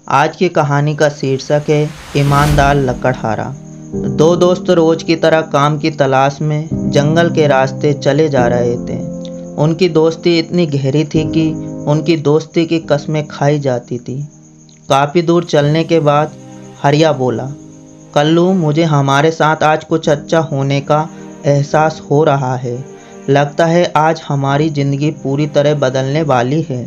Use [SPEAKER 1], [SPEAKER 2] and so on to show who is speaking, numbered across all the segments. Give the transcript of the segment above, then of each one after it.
[SPEAKER 1] आज की कहानी का शीर्षक है ईमानदार लकड़हारा। दो दोस्त रोज की तरह काम की तलाश में जंगल के रास्ते चले जा रहे थे। उनकी दोस्ती इतनी गहरी थी कि उनकी दोस्ती की कस्में खाई जाती थी। काफ़ी दूर चलने के बाद हरिया बोला, कल्लू, मुझे हमारे साथ आज कुछ अच्छा होने का एहसास हो रहा है। लगता है आज हमारी ज़िंदगी पूरी तरह बदलने वाली है।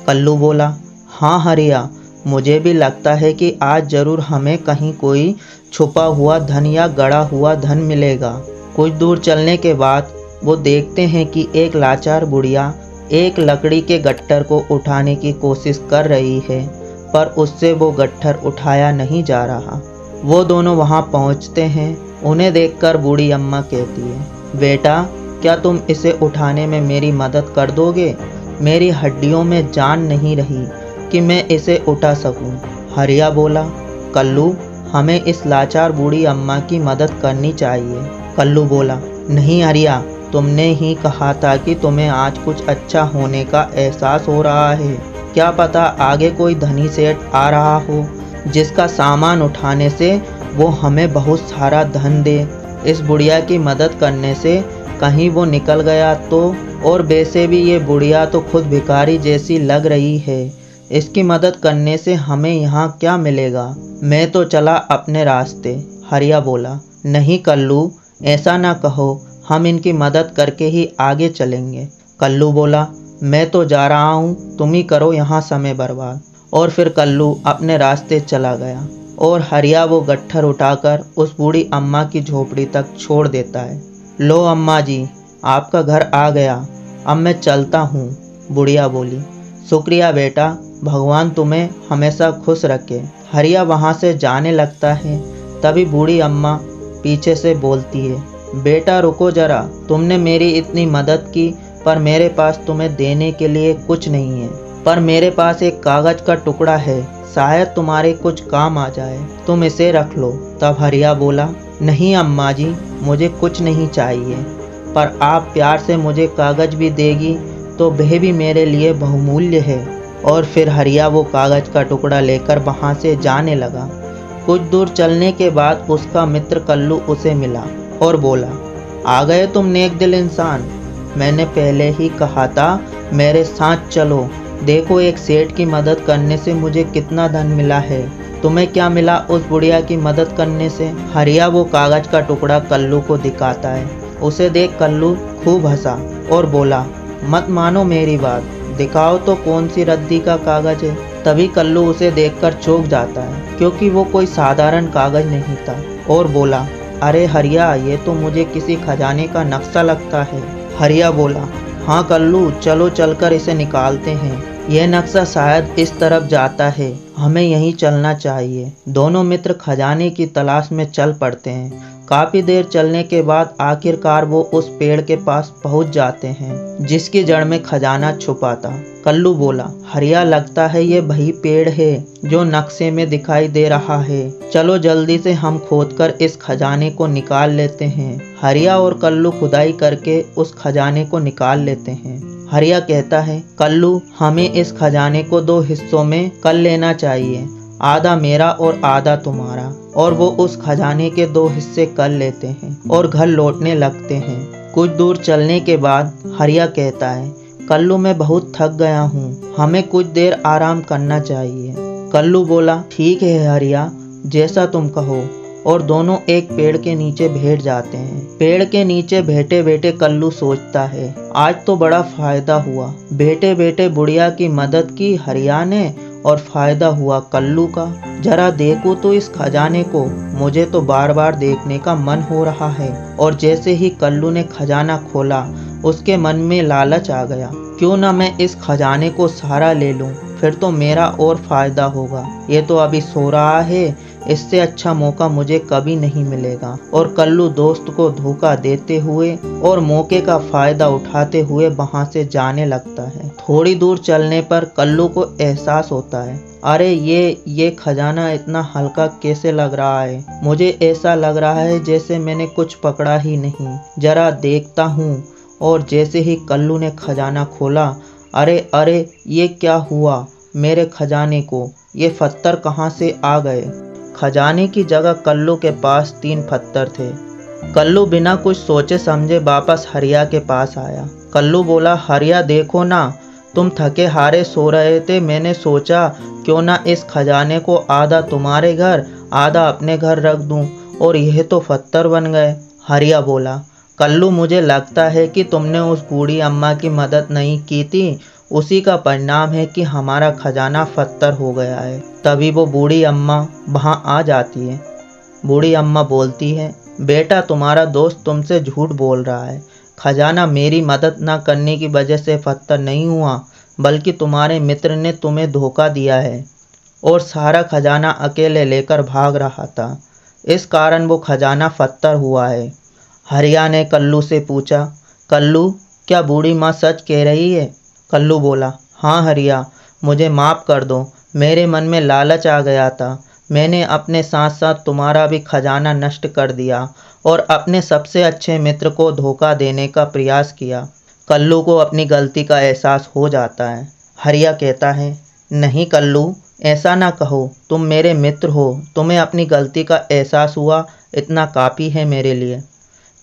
[SPEAKER 1] कल्लू बोला, हाँ हरिया, मुझे भी लगता है कि आज ज़रूर हमें कहीं कोई छुपा हुआ धन या गड़ा हुआ धन मिलेगा। कुछ दूर चलने के बाद वो देखते हैं कि एक लाचार बुढ़िया एक लकड़ी के गट्ठर को उठाने की कोशिश कर रही है, पर उससे वो गट्ठर उठाया नहीं जा रहा। वो दोनों वहाँ पहुँचते हैं। उन्हें देखकर बूढ़ी अम्मा कहती है, बेटा, क्या तुम इसे उठाने में मेरी मदद कर दोगे? मेरी हड्डियों में जान नहीं रही कि मैं इसे उठा सकूं। हरिया बोला, कल्लू, हमें इस लाचार बूढ़ी अम्मा की मदद करनी चाहिए। कल्लू बोला, नहीं हरिया, तुमने ही कहा था कि तुम्हें आज कुछ अच्छा होने का एहसास हो रहा है। क्या पता आगे कोई धनी सेठ आ रहा हो जिसका सामान उठाने से वो हमें बहुत सारा धन दे। इस बुढ़िया की मदद करने से कहीं वो निकल गया तो। और वैसे भी ये बुढ़िया तो खुद भिखारी जैसी लग रही है। इसकी मदद करने से हमें यहाँ क्या मिलेगा? मैं तो चला अपने रास्ते। हरिया बोला, नहीं कल्लू, ऐसा ना कहो, हम इनकी मदद करके ही आगे चलेंगे। कल्लू बोला, मैं तो जा रहा हूँ, तुम ही करो यहाँ समय बर्बाद। और फिर कल्लू अपने रास्ते चला गया और हरिया वो गट्ठर उठाकर उस बूढ़ी अम्मा की झोपड़ी तक छोड़ देता है। लो अम्मा जी, आपका घर आ गया, अब मैं चलता हूँ, बुढ़िया बोली। शुक्रिया बेटा, भगवान तुम्हें हमेशा खुश रखे। हरिया वहाँ से जाने लगता है। तभी बूढ़ी अम्मा पीछे से बोलती है, बेटा रुको जरा, तुमने मेरी इतनी मदद की पर मेरे पास तुम्हें देने के लिए कुछ नहीं है। पर मेरे पास एक कागज का टुकड़ा है, शायद तुम्हारे कुछ काम आ जाए, तुम इसे रख लो। तब हरिया बोला, नहीं अम्मा जी, मुझे कुछ नहीं चाहिए, पर आप प्यार से मुझे कागज भी देगी तो वह भी मेरे लिए बहुमूल्य है। और फिर हरिया वो कागज का टुकड़ा लेकर वहाँ से जाने लगा। कुछ दूर चलने के बाद उसका मित्र कल्लू उसे मिला और बोला, आ गए तुम नेक दिल इंसान, मैंने पहले ही कहा था मेरे साथ चलो। देखो एक सेठ की मदद करने से मुझे कितना धन मिला है। तुम्हें क्या मिला उस बुढ़िया की मदद करने से? हरिया वो कागज का टुकड़ा कल्लू को दिखाता है। उसे देख कल्लू खूब हंसा और बोला, मत मानो मेरी बात, दिखाओ तो कौन सी रद्दी का कागज है। तभी कल्लू उसे देखकर चौंक जाता है, क्योंकि वो कोई साधारण कागज नहीं था, और बोला, अरे हरिया, ये तो मुझे किसी खजाने का नक्शा लगता है। हरिया बोला, हाँ कल्लू, चलो चलकर इसे निकालते हैं। यह नक्शा शायद इस तरफ जाता है, हमें यहीं चलना चाहिए। दोनों मित्र खजाने की तलाश में चल पड़ते हैं। काफ़ी देर चलने के बाद आखिरकार वो उस पेड़ के पास पहुंच जाते हैं जिसकी जड़ में खजाना छुपा था। कल्लू बोला, हरिया, लगता है ये वही पेड़ है जो नक्शे में दिखाई दे रहा है। चलो जल्दी से हम खोदकर इस खजाने को निकाल लेते हैं। हरिया और कल्लू खुदाई करके उस खजाने को निकाल लेते हैं। हरिया कहता है, कल्लू, हमें इस खजाने को 2 हिस्सों में कर लेना चाहिए, आधा मेरा और आधा तुम्हारा। और वो उस खजाने के 2 हिस्से कर लेते हैं और घर लौटने लगते हैं। कुछ दूर चलने के बाद हरिया कहता है, कल्लू, मैं बहुत थक गया हूँ, हमें कुछ देर आराम करना चाहिए। कल्लू बोला, ठीक है हरिया, जैसा तुम कहो। और दोनों एक पेड़ के नीचे बैठ जाते हैं। पेड़ के नीचे बैठे बैठे कल्लू सोचता है, आज तो बड़ा फायदा हुआ। बैठे बैठे बुढ़िया की मदद की हरिया ने और फायदा हुआ कल्लू का। जरा देखो तो इस खजाने को, मुझे तो बार बार देखने का मन हो रहा है। और जैसे ही कल्लू ने खजाना खोला, उसके मन में लालच आ गया, क्यों ना मैं इस खजाने को सारा ले लूं, फिर तो मेरा और फायदा होगा। ये तो अभी सो रहा है, इससे अच्छा मौका मुझे कभी नहीं मिलेगा। और कल्लू दोस्त को धोखा देते हुए और मौके का फायदा उठाते हुए वहां से जाने लगता है। थोड़ी दूर चलने पर कल्लू को एहसास होता है, अरे ये खजाना इतना हल्का कैसे लग रहा है? मुझे ऐसा लग रहा है जैसे मैंने कुछ पकड़ा ही नहीं। जरा देखता हूँ। और जैसे ही कल्लू ने खजाना खोला, अरे अरे, ये क्या हुआ? मेरे खजाने को ये पत्थर कहाँ से आ गए। खजाने की जगह कल्लू के पास 3 पत्थर थे। कल्लू बिना कुछ सोचे समझे वापस हरिया के पास आया। कल्लू बोला, हरिया देखो ना, तुम थके हारे सो रहे थे, मैंने सोचा क्यों ना इस खजाने को आधा तुम्हारे घर आधा अपने घर रख दूं, और यह तो पत्थर बन गए। हरिया बोला, कल्लू मुझे लगता है कि तुमने उस बूढ़ी अम्मा की मदद नहीं की थी, उसी का परिणाम है कि हमारा खजाना पत्थर हो गया है। तभी वो बूढ़ी अम्मा वहाँ आ जाती है। बूढ़ी अम्मा बोलती है, बेटा तुम्हारा दोस्त तुमसे झूठ बोल रहा है, खजाना मेरी मदद न करने की वजह से पत्थर नहीं हुआ, बल्कि तुम्हारे मित्र ने तुम्हें धोखा दिया है और सारा खजाना अकेले लेकर भाग रहा था, इस कारण वो खजाना पत्थर हुआ है। हरिया ने कल्लू से पूछा, कल्लू क्या बूढ़ी माँ सच कह रही है। कल्लू बोला, हाँ हरिया, मुझे माफ़ कर दो, मेरे मन में लालच आ गया था, मैंने अपने साथ साथ तुम्हारा भी खजाना नष्ट कर दिया और अपने सबसे अच्छे मित्र को धोखा देने का प्रयास किया। कल्लू को अपनी गलती का एहसास हो जाता है। हरिया कहता है, नहीं कल्लू, ऐसा ना कहो, तुम मेरे मित्र हो, तुम्हें अपनी गलती का एहसास हुआ, इतना काफ़ी है मेरे लिए।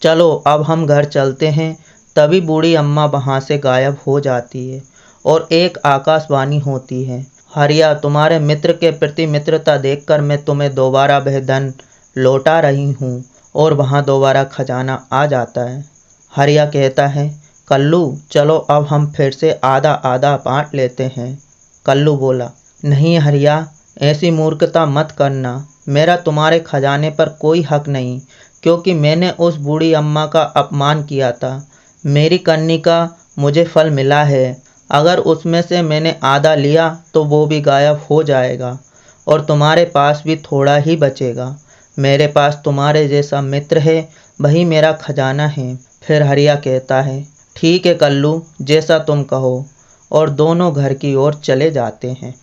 [SPEAKER 1] चलो अब हम घर चलते हैं। तभी बूढ़ी अम्मा वहाँ से गायब हो जाती है और एक आकाशवाणी होती है, हरिया तुम्हारे मित्र के प्रति मित्रता देखकर मैं तुम्हें दोबारा वह धन लौटा रही हूँ। और वहाँ दोबारा खजाना आ जाता है। हरिया कहता है, कल्लू चलो अब हम फिर से आधा आधा बांट लेते हैं। कल्लू बोला, नहीं हरिया, ऐसी मूर्खता मत करना, मेरा तुम्हारे खजाने पर कोई हक नहीं, क्योंकि मैंने उस बूढ़ी अम्मा का अपमान किया था। मेरी करनी का मुझे फल मिला है, अगर उसमें से मैंने आधा लिया तो वो भी गायब हो जाएगा और तुम्हारे पास भी थोड़ा ही बचेगा। मेरे पास तुम्हारे जैसा मित्र है, वही मेरा खजाना है। फिर हरिया कहता है, ठीक है कल्लू, जैसा तुम कहो, और दोनों घर की ओर चले जाते हैं।